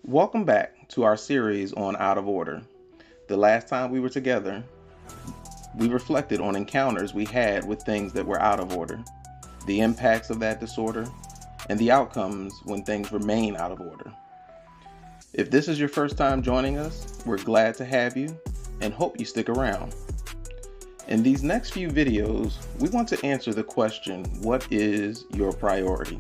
Welcome back to our series on Out of Order. The last time we were together, we reflected on encounters we had with things that were out of order, the impacts of that disorder, and the outcomes when things remain out of order. If this is your first time joining us, we're glad to have you and hope you stick around. In these next few videos, we want to answer the question, what is your priority?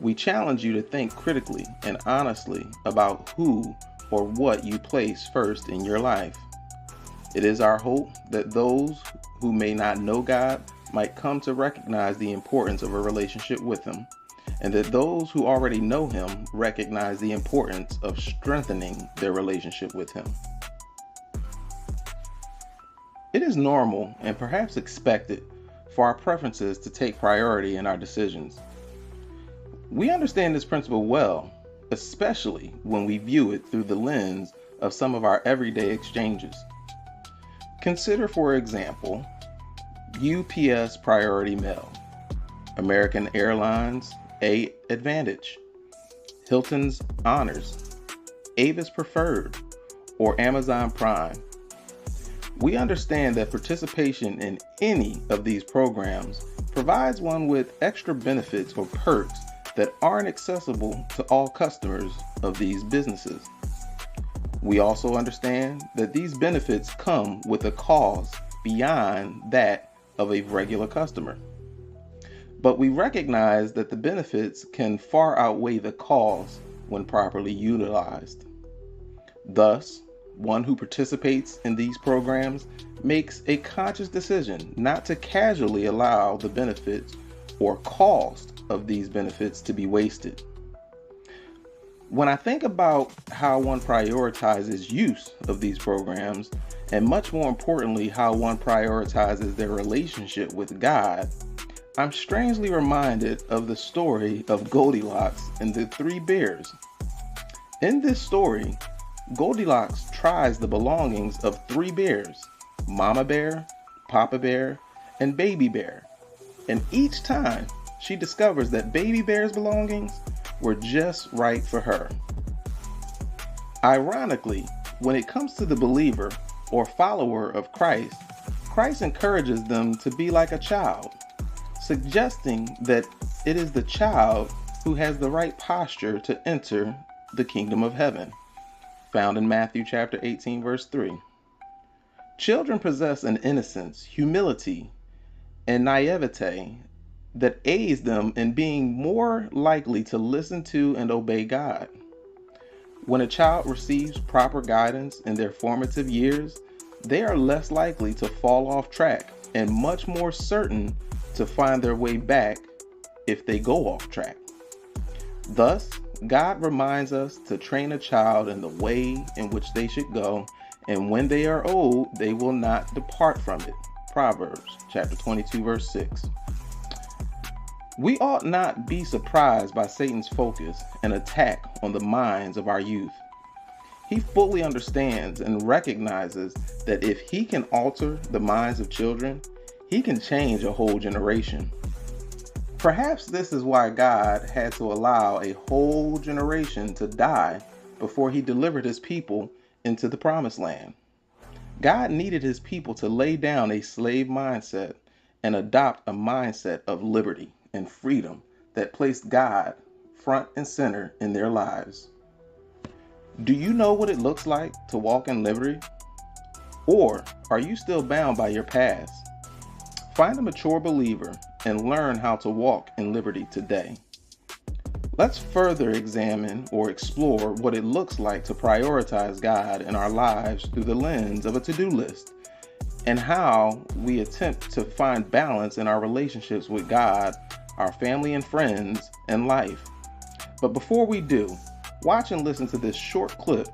We challenge you to think critically and honestly about who or what you place first in your life. It is our hope that those who may not know God might come to recognize the importance of a relationship with Him, and that those who already know Him recognize the importance of strengthening their relationship with Him. It is normal and perhaps expected for our preferences to take priority in our decisions. We understand this principle well, especially when we view it through the lens of some of our everyday exchanges. Consider, for example, UPS Priority Mail, American Airlines A Advantage, Hilton's Honors, Avis Preferred, or Amazon Prime. We understand that participation in any of these programs provides one with extra benefits or perks that aren't accessible to all customers of these businesses. We also understand that these benefits come with a cost beyond that of a regular customer. But we recognize that the benefits can far outweigh the cost when properly utilized. Thus, one who participates in these programs makes a conscious decision not to casually allow the benefits or cost of these benefits to be wasted. When I think about how one prioritizes use of these programs, and much more importantly, how one prioritizes their relationship with God, I'm strangely reminded of the story of Goldilocks and the Three Bears. In this story, Goldilocks tries the belongings of three bears, Mama Bear, Papa Bear, and Baby Bear. And each time, she discovers that Baby Bear's belongings were just right for her. Ironically, when it comes to the believer or follower of Christ, Christ encourages them to be like a child, suggesting that it is the child who has the right posture to enter the kingdom of heaven, found in Matthew chapter 18, verse 3. Children possess an innocence, humility, and naivete that aids them in being more likely to listen to and obey God. When a child receives proper guidance in their formative years, they are less likely to fall off track and much more certain to find their way back if they go off track. Thus, God reminds us to train a child in the way in which they should go, and when they are old, they will not depart from it. Proverbs chapter 22, verse 6. We ought not be surprised by Satan's focus and attack on the minds of our youth. He fully understands and recognizes that if he can alter the minds of children, he can change a whole generation. Perhaps this is why God had to allow a whole generation to die before he delivered his people into the promised land. God needed his people to lay down a slave mindset and adopt a mindset of liberty and freedom that placed God front and center in their lives. Do you know what it looks like to walk in liberty? Or are you still bound by your past? Find a mature believer and learn how to walk in liberty today. Let's further examine or explore what it looks like to prioritize God in our lives through the lens of a to-do list, and how we attempt to find balance in our relationships with God, our family and friends, and life. But before we do, watch and listen to this short clip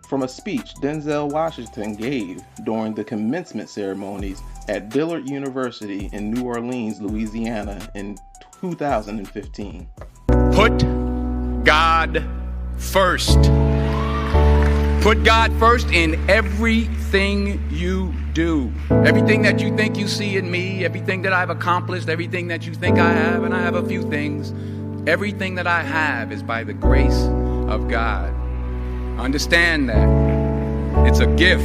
from a speech Denzel Washington gave during the commencement ceremonies at Dillard University in New Orleans, Louisiana in 2015. Put God first. Put God first in everything you do. Everything that you think you see in me, everything that I've accomplished, everything that you think I have, and I have a few things, everything that I have is by the grace of God. Understand that. It's a gift.